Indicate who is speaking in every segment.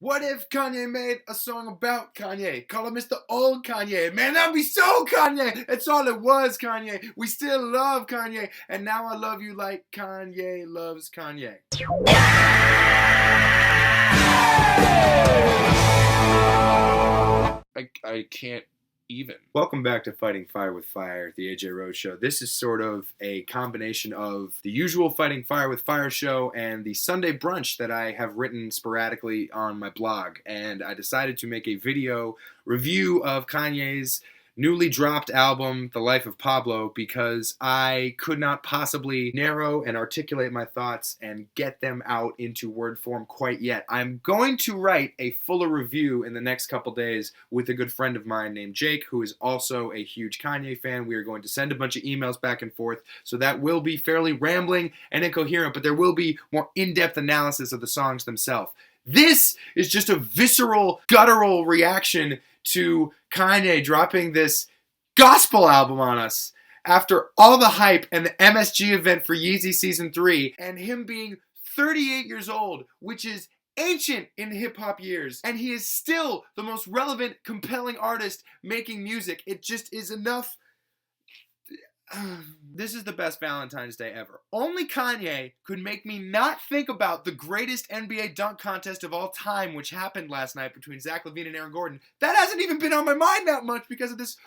Speaker 1: What if Kanye made a song about Kanye? Call him Mr. Old Kanye. Man, that'd be so Kanye. That's all it was, Kanye. We still love Kanye. And now I love you like Kanye loves Kanye. I can't even. Welcome back to Fighting Fire with Fire, the AJ Rose Show. This is sort of a combination of the usual Fighting Fire with Fire show and the Sunday brunch that I have written sporadically on my blog. And I decided to make a video review of Kanye's newly dropped album, The Life of Pablo, because I could not possibly narrow and articulate my thoughts and get them out into word form quite yet. I'm going to write a fuller review in the next couple days with a good friend of mine named Jake, who is also a huge Kanye fan. We are going to send a bunch of emails back and forth, so that will be fairly rambling and incoherent, but there will be more in-depth analysis of the songs themselves. This is just a visceral, guttural reaction to Kanye dropping this gospel album on us after all the hype and the MSG event for Yeezy Season 3 and him being 38 years old, which is ancient in hip-hop years, and he is still the most relevant, compelling artist making music. It just is enough. This is the best Valentine's Day ever. Only Kanye could make me not think about the greatest NBA dunk contest of all time, which happened last night between Zach LaVine and Aaron Gordon. That hasn't even been on my mind that much because of this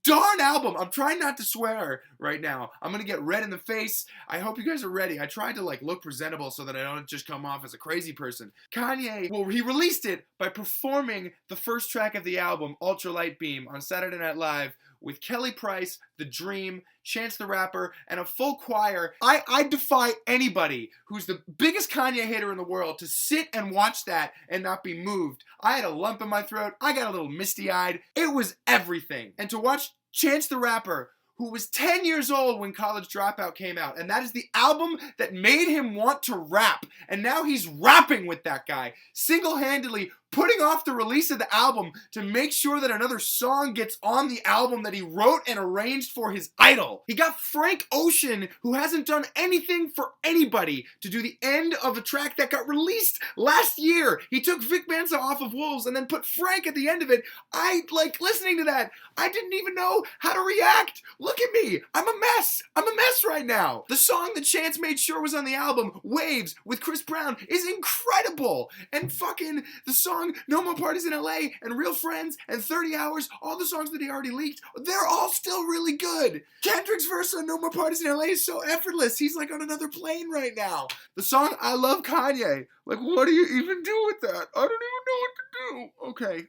Speaker 1: darn album. I'm trying not to swear right now. I'm gonna get red in the face. I hope you guys are ready. I tried to look presentable so that I don't just come off as a crazy person. Kanye, well, he released it by performing the first track of the album, Ultra Light Beam, on Saturday Night Live with Kelly Price, The Dream, Chance the Rapper, and a full choir. I defy anybody who's the biggest Kanye hater in the world to sit and watch that and not be moved. I had a lump in my throat. I got a little misty-eyed. It was everything. And to watch Chance the Rapper, who was 10 years old when College Dropout came out, and that is the album that made him want to rap. And now he's rapping with that guy, single-handedly putting off the release of the album to make sure that another song gets on the album that he wrote and arranged for his idol. He got Frank Ocean, who hasn't done anything for anybody, to do the end of a track that got released last year. He took Vic Mensa off of Wolves and then put Frank at the end of it. I listening to that. I didn't even know how to react. Look at me. I'm a mess. I'm a mess right now. The song that Chance made sure was on the album, Waves, with Chris Brown, is incredible. And fucking the song No More Parties in LA and Real Friends and 30 Hours, all the songs that he already leaked, they're all still really good. Kendrick's verse on No More Parties in LA is so effortless. He's like on another plane right now. The song I Love Kanye. What do you even do with that? I don't even know what to do. Okay.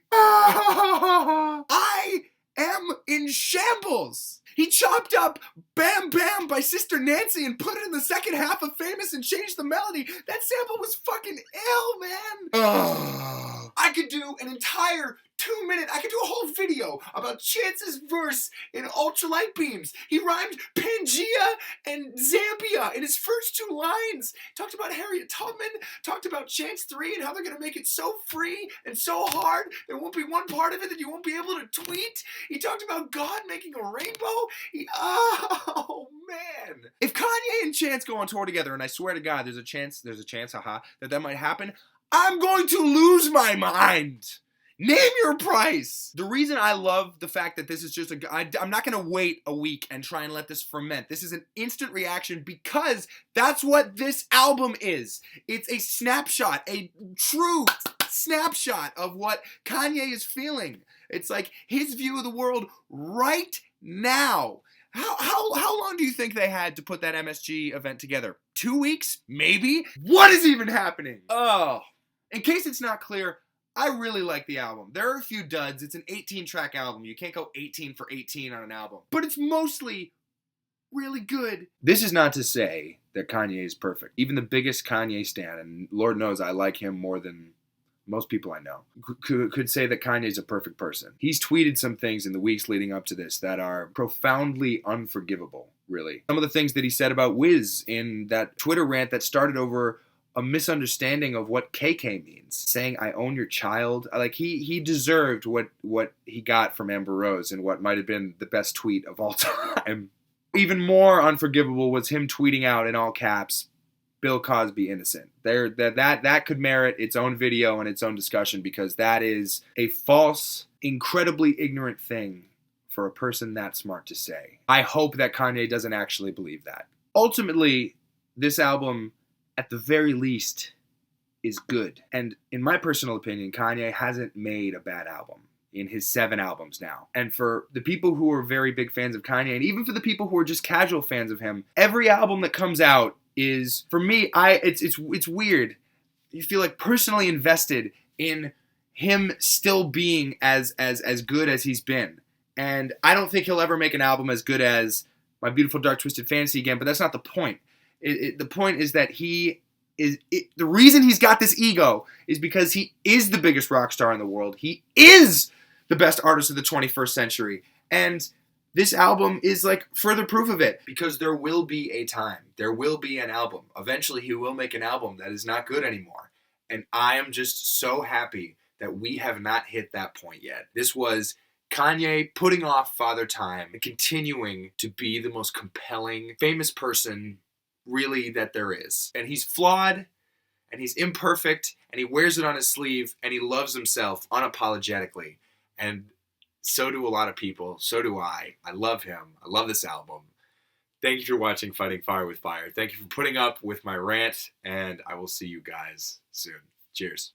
Speaker 1: I am in shambles. He chopped up Bam Bam by Sister Nancy and put it in the second half of Famous and changed the melody. That sample was fucking ill, man. I could do an entire 2-minute, I could do a whole video about Chance's verse in Ultralight Beams. He rhymed Pangea and Zambia in his first 2 lines. Talked about Harriet Tubman, talked about Chance 3 and how they're going to make it so free and so hard, there won't be one part of it that you won't be able to tweet. He talked about God making a rainbow. Oh, man. If Kanye and Chance go on tour together, and I swear to God, there's a chance, that might happen, I'm going to lose my mind. Name your price. The reason I love the fact that this is just I'm not going to wait a week and try and let this ferment. This is an instant reaction because that's what this album is. It's a snapshot, a true snapshot of what Kanye is feeling. It's like his view of the world right now. How long do you think they had to put that MSG event together? 2 weeks? Maybe? What is even happening? Oh. In case it's not clear, I really like the album. There are a few duds. It's an 18-track album. You can't go 18 for 18 on an album. But it's mostly really good. This is not to say that Kanye is perfect. Even the biggest Kanye stan, and Lord knows I like him more than most people I know, could say that Kanye's a perfect person. He's tweeted some things in the weeks leading up to this that are profoundly unforgivable, really. Some of the things that he said about Wiz in that Twitter rant that started over a misunderstanding of what KK means. Saying, I own your child. He deserved what he got from Amber Rose in what might have been the best tweet of all time. Even more unforgivable was him tweeting out in all caps, Bill Cosby innocent. That could merit its own video and its own discussion, because that is a false, incredibly ignorant thing for a person that smart to say. I hope that Kanye doesn't actually believe that. Ultimately, this album, at the very least, is good. And in my personal opinion, Kanye hasn't made a bad album in his 7 albums now. And for the people who are very big fans of Kanye, and even for the people who are just casual fans of him, every album that comes out is, for me, it's weird. You feel like personally invested in him still being as good as he's been. And I don't think he'll ever make an album as good as My Beautiful Dark Twisted Fantasy again, but that's not the point. The point is that the reason he's got this ego is because he is the biggest rock star in the world. He is the best artist of the 21st century. And this album is like further proof of it, because there will be a time. There will be an album. Eventually he will make an album that is not good anymore. And I am just so happy that we have not hit that point yet. This was Kanye putting off Father Time and continuing to be the most compelling, famous person really that there is. And he's flawed, and he's imperfect, and he wears it on his sleeve, and he loves himself unapologetically. And so do a lot of people. So do I. I love him. I love this album. Thank you for watching Fighting Fire with Fire. Thank you for putting up with my rant, and I will see you guys soon. Cheers.